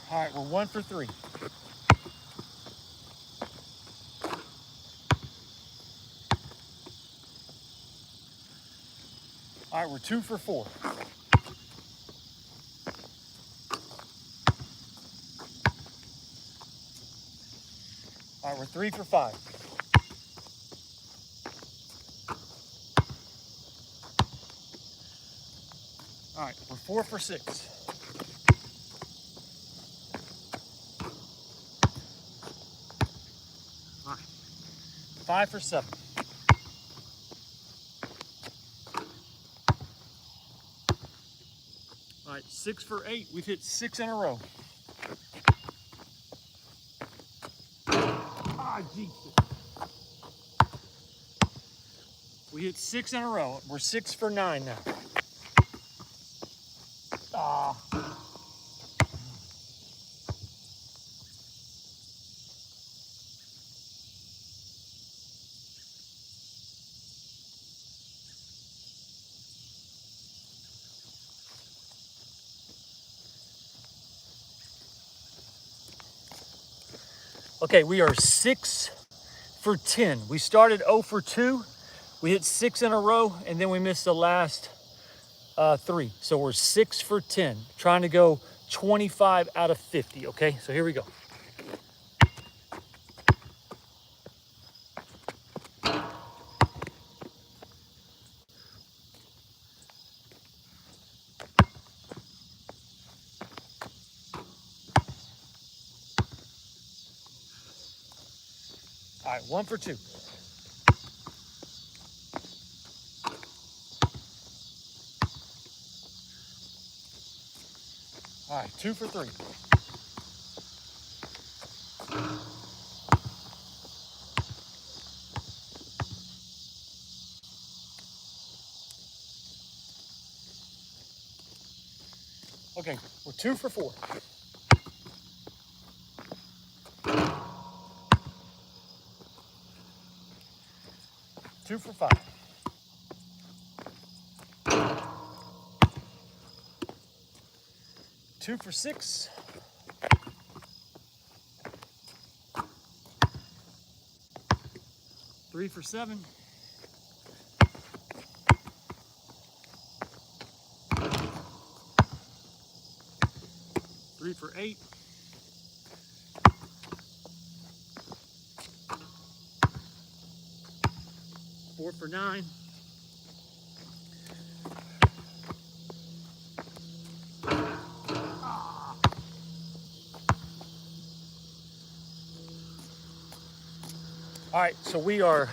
All right, we're 1 for 3. All right, we're 2 for 4. All right, we're 3 for 5. All right, we're 4 for 6. All right, 5 for 7. All right, 6 for 8. We've hit 6 in a row. Ah, Jesus. We hit 6 in a row. We're 6 for 9 now. Ah. Okay, we are 6 for 10. We started 0 for 2. We hit 6 in a row, and then we missed the last 3. So we're 6 for 10, trying to go 25 out of 50, okay? So here we go. All right, 1 for 2. All right, 2 for 3. Okay, we're 2 for 4. Two for 5. Two for 6. Three for 7. Three for 8. Four for 9. All right, so we are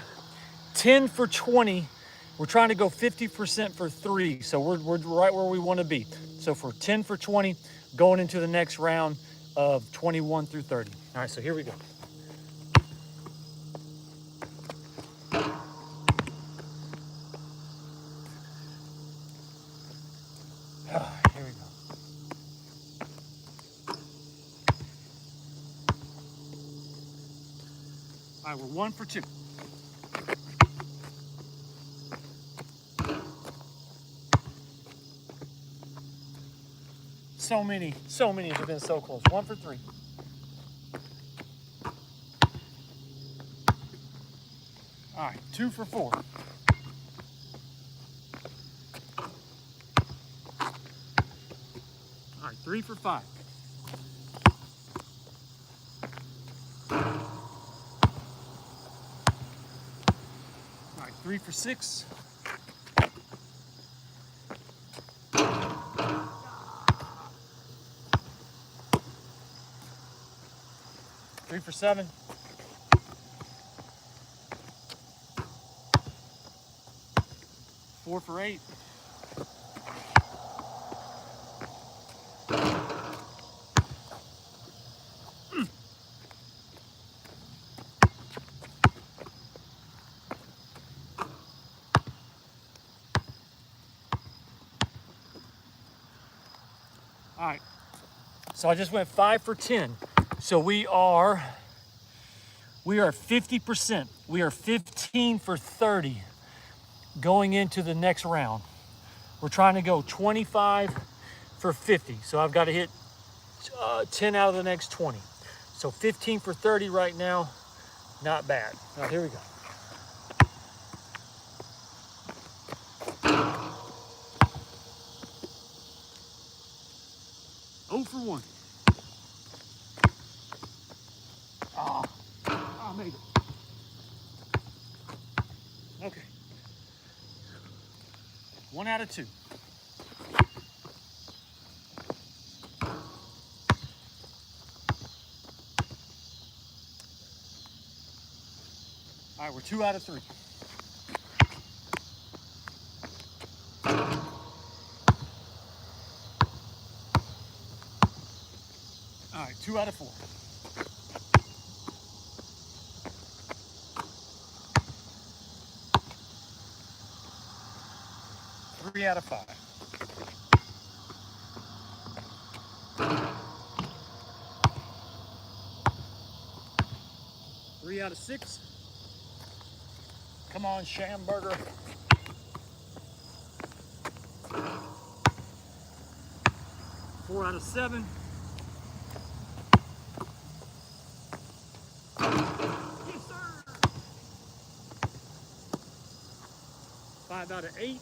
10 for 20. We're trying to go 50% for 3, so we're right where we want to be. So for 10 for 20, going into the next round of 21 through 30. All right, so here we go. Here we go. All right, we're 1 for 2. So many have been so close. 1 for 3. All right, 2 for 4. All right, 3 for 5. All right, 3 for 6. Three for 7. Four for 8. All right, so I just went 5 for 10. So we are 50%. We are 15 for 30 going into the next round. We're trying to go 25 for 50. So I've got to hit 10 out of the next 20. So 15 for 30 right now, not bad. All right, here we go. Oh for 1. I made it. Okay. 1 out of 2. All right, we're 2 out of 3. All right, 2 out of 4. 3 out of 5. 3 out of 6. Come on, Schamberger. 4 out of 7. Yes, sir. 5 out of 8.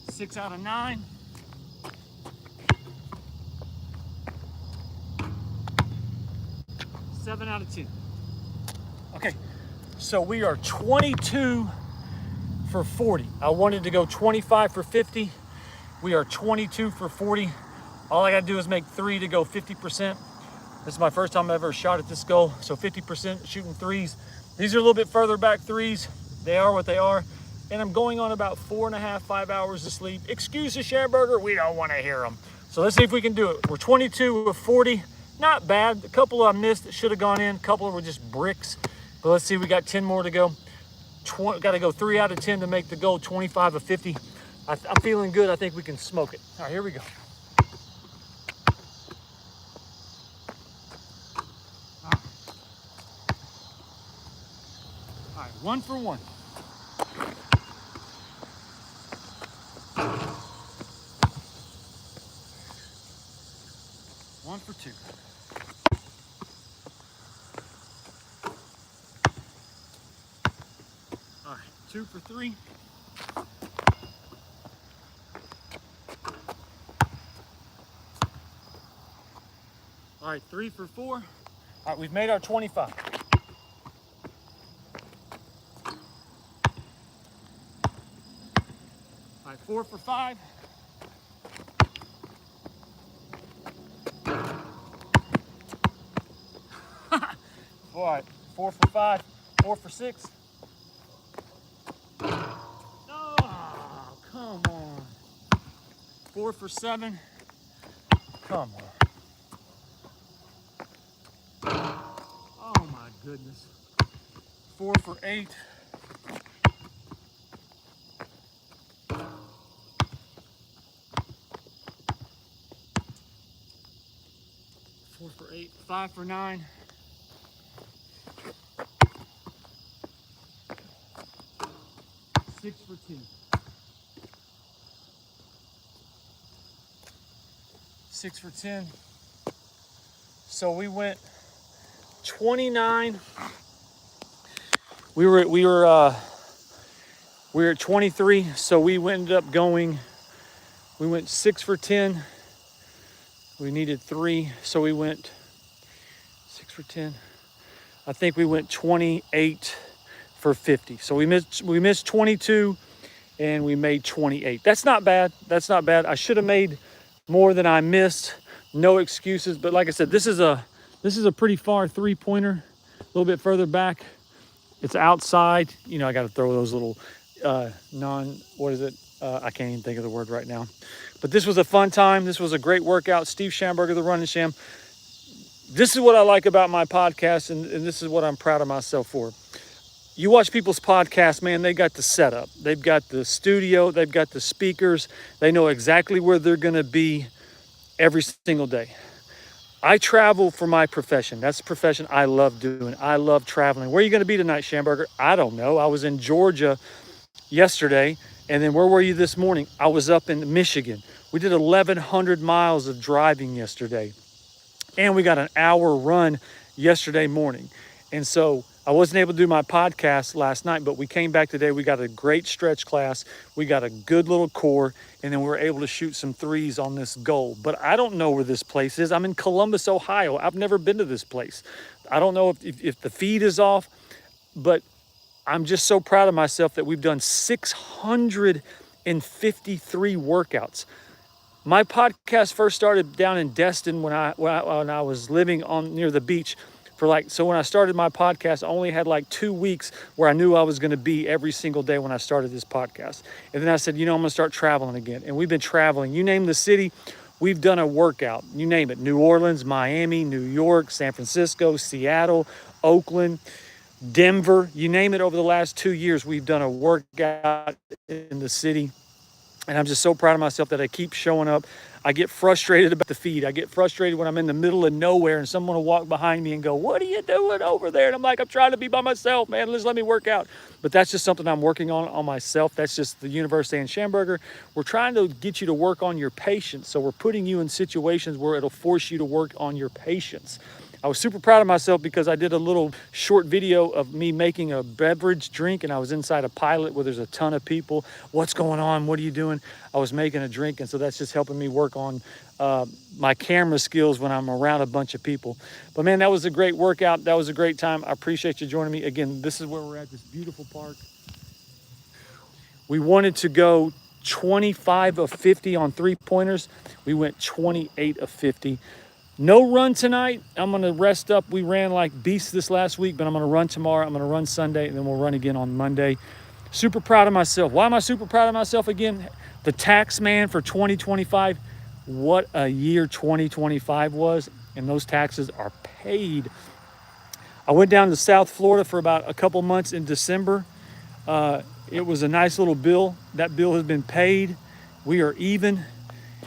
6 out of 9. 7 out of 10. Okay, so we are 22 for 40. I wanted to go 25 for 50. We are 22 for 40. All I gotta do is make 3 to go 50%. This is my first time I've ever shot at this goal, so 50% shooting 3s. These are a little bit further back 3s. They are what they are. And I'm going on about 4.5, 5 hours of sleep. Excuse the Schamberger, we don't wanna hear them. So let's see if we can do it. We're 22 of 40. Not bad. A couple I missed that should have gone in. A couple were just bricks. But let's see, we got 10 more to go. Got to go 3 out of 10 to make the goal, 25 of 50. I'm feeling good. I think we can smoke it. All right, here we go. All right, 1 for 1. One for 2. All right, 2 for 3. All right, 3 for 4. All right, we've made our 25. All right, 4 for 5. All right, 4 for 5, 4 for 6. Oh, come on. 4 for 7. Come on. Oh my goodness. 4 for 8. 4 for 8. 5 for 9. 6 for 10. 6 for 10. So we went 29. We were at 23. So we ended up going. We went 6 for 10. We needed 3, so we went 6 for 10. I think we went 28 for 50. So we missed 22 and we made 28. That's not bad. That's not bad. I should have made more than I missed. No excuses. But like I said, this is a pretty far 3-pointer. A little bit further back. It's outside. You know, I got to throw those little I can't even think of the word right now. But this was a fun time. This was a great workout. Steve Schamberger, the Running Sham. This is what I like about my podcast, and this is what I'm proud of myself for. You watch people's podcasts, man, they got the setup. They've got the studio. They've got the speakers. They know exactly where they're going to be every single day. I travel for my profession. That's the profession I love doing. I love traveling. Where are you going to be tonight, Schamberger? I don't know. I was in Georgia yesterday. And then where were you this morning? I was up in Michigan. We did 1,100 miles of driving yesterday. And we got an hour run yesterday morning. And so I wasn't able to do my podcast last night, but we came back today. We got a great stretch class. We got a good little core, and then we were able to shoot some threes on this goal. But I don't know where this place is. I'm in Columbus, Ohio. I've never been to this place. I don't know if the feed is off, but I'm just so proud of myself that we've done 653 workouts. My podcast first started down in Destin when I was living on near the beach so when I started my podcast, I only had like 2 weeks where I knew I was going to be every single day when I started this podcast. And then I said, I'm going to start traveling again. And we've been traveling. You name the city, we've done a workout. You name it. New Orleans, Miami, New York, San Francisco, Seattle, Oakland, Denver, you name it. Over the last 2 years, we've done a workout in the city. And I'm just so proud of myself that I keep showing up. I get frustrated about the feed. I get frustrated when I'm in the middle of nowhere and someone will walk behind me and go, what are you doing over there? And I'm like, I'm trying to be by myself, man. Just let me work out. But that's just something I'm working on myself. That's just the universe saying, Schamberger, we're trying to get you to work on your patience. So we're putting you in situations where it'll force you to work on your patience. I was super proud of myself because I did a little short video of me making a beverage drink, and I was inside a pilot where there's a ton of people. What's going on? What are you doing? I was making a drink, and so that's just helping me work on my camera skills when I'm around a bunch of people. But man, that was a great workout. That was a great time. I appreciate you joining me. Again, this is where we're at, this beautiful park. We wanted to go 25 of 50 on three-pointers. We went 28 of 50. No run tonight. I'm going to rest up. We ran like beasts this last week, but I'm going to run tomorrow. I'm going to run Sunday, and then we'll run again on Monday. Super proud of myself. Why am I super proud of myself again? The tax man for 2025. What a year 2025 was, and those taxes are paid. I went down to South Florida for about a couple months in December. It was a nice little bill. That bill has been paid. We are even.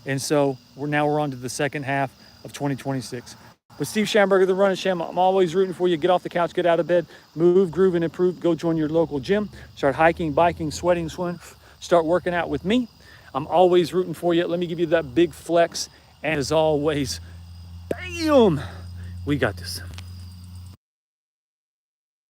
And so we're on to the second half of 2026. With Steve Schamberger, the Running Sham, I'm always rooting for you. Get off the couch, get out of bed, move, groove, and improve. Go join your local gym. Start hiking, biking, sweating, swimming. Start working out with me. I'm always rooting for you. Let me give you that big flex. And as always, bam, we got this.